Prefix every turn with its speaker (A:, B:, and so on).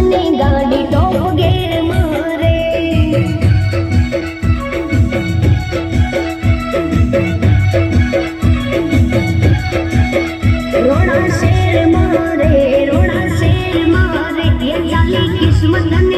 A: ને ગાડી ટોપ ગેર મારે રોણા શેર મારે એ ચાલી કિસ્મત ને